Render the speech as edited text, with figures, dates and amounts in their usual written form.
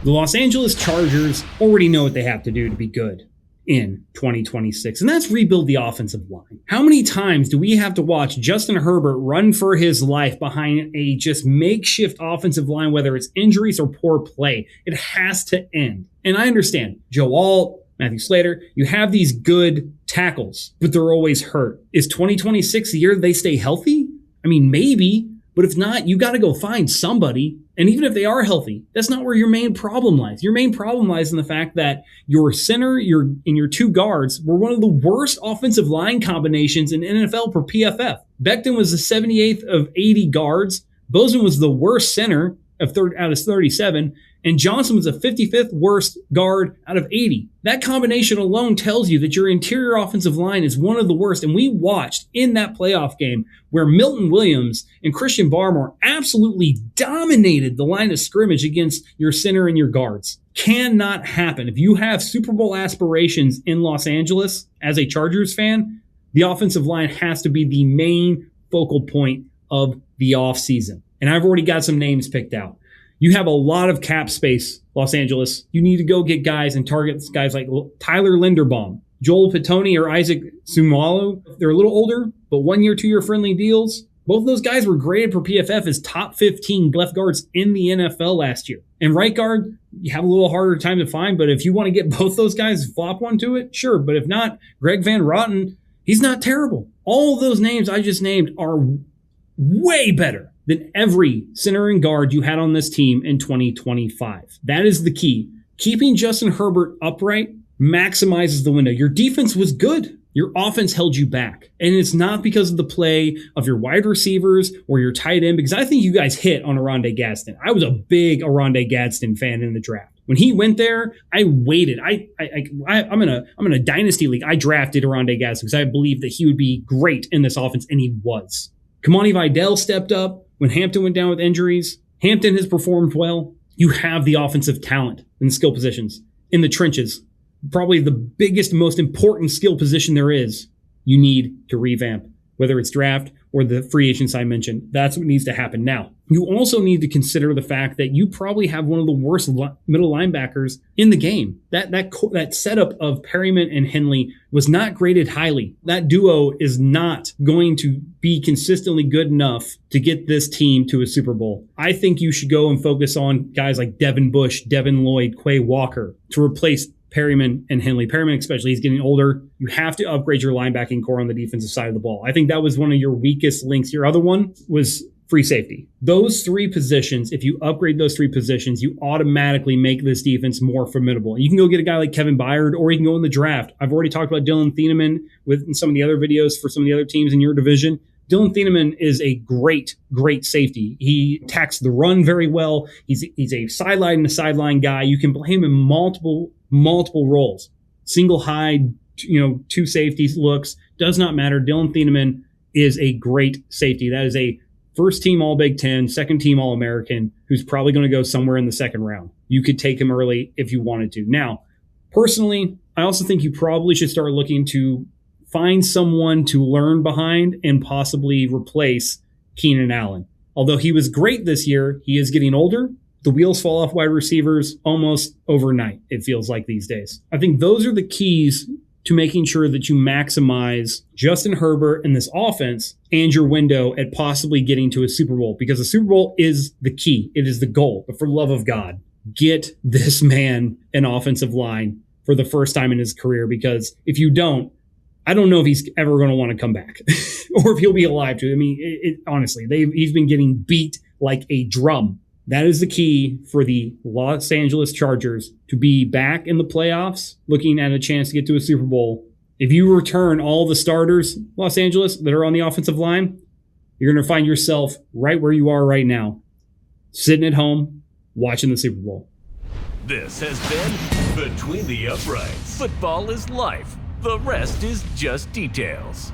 The Los Angeles Chargers already know what they have to do to be good in 2026, and that's rebuild the offensive line. How many times do we have to watch Justin Herbert run for his life behind a just makeshift offensive line, whether it's injuries or poor play? It has to end. And I understand, Joe Alt, Matthew Slater, you have these good tackles, but they're always hurt. Is 2026 the year they stay healthy? I mean, maybe, but if not, you got to go find somebody. And even if they are healthy, that's not where your main problem lies. Your main problem lies in the fact that your center, and your two guards were one of the worst offensive line combinations in NFL per PFF. Becton was the 78th of 80 guards. Bozeman was the worst center out of 37. And Johnson was the 55th worst guard out of 80. That combination alone tells you that your interior offensive line is one of the worst. And we watched in that playoff game where Milton Williams and Christian Barmore absolutely dominated the line of scrimmage against your center and your guards. Cannot happen. If you have Super Bowl aspirations in Los Angeles as a Chargers fan, the offensive line has to be the main focal point of the offseason. And I've already got some names picked out. You have a lot of cap space, Los Angeles. You need to go get guys and target guys like Tyler Linderbaum, Joel Pittoni, or Isaac Seumalo. They're a little older, but 1 year, 2 year friendly deals. Both of those guys were graded per PFF as top 15 left guards in the NFL last year. And right guard, you have a little harder time to find, but if you want to get both those guys, flop one to it, sure. But if not, Greg Van Roten, he's not terrible. All of those names I just named are way better than every center and guard you had on this team in 2025. That is the key. Keeping Justin Herbert upright maximizes the window. Your defense was good. Your offense held you back. And it's not because of the play of your wide receivers or your tight end, because I think you guys hit on Oronde Gadsden. I was a big Oronde Gadsden fan in the draft. When he went there, I waited. I'm in a dynasty league. I drafted Oronde Gadsden because I believed that he would be great in this offense, and he was. Kamani Vidal stepped up when Hampton went down with injuries. Hampton has performed well. You have the offensive talent in the skill positions, in the trenches. Probably the biggest, most important skill position there is. You need to revamp, whether it's draft or the free agents I mentioned. That's what needs to happen now. You also need to consider the fact that you probably have one of the worst middle linebackers in the game. That setup of Perryman and Henley was not graded highly. That duo is not going to be consistently good enough to get this team to a Super Bowl. I think you should go and focus on guys like Devin Bush, Devin Lloyd, Quay Walker to replace Perryman and Henley. Perryman especially, he's getting older. You have to upgrade your linebacking core on the defensive side of the ball. I think that was one of your weakest links. Your other one was free safety. Those three positions, if you upgrade those three positions, you automatically make this defense more formidable. And you can go get a guy like Kevin Byard, or you can go in the draft. I've already talked about Dylan Thieneman in some of the other videos for some of the other teams in your division. Dylan Thieneman is a great safety. He attacks the run very well. He's a sideline to sideline guy. You can play him in multiple roles. Single high, two safeties looks, does not matter. Dylan Thieneman is a great safety. That is a first team All Big Ten, second team All American, who's probably going to go somewhere in the second round. You could take him early if you wanted to. Now, personally, I also think you probably should start looking to find someone to learn behind and possibly replace Keenan Allen. Although he was great this year, he is getting older. The wheels fall off wide receivers almost overnight, it feels like these days. I think those are the keys to making sure that you maximize Justin Herbert and this offense and your window at possibly getting to a Super Bowl, because the Super Bowl is the key. It is the goal. But for the love of God, get this man an offensive line for the first time in his career, because if you don't, I don't know if he's ever going to want to come back or if he'll be alive to. I mean, honestly, he's been getting beat like a drum. That is the key for the Los Angeles Chargers to be back in the playoffs, looking at a chance to get to a Super Bowl. If you return all the starters, Los Angeles, that are on the offensive line, you're going to find yourself right where you are right now, sitting at home, watching the Super Bowl. This has been Between the Uprights. Football is life. The rest is just details.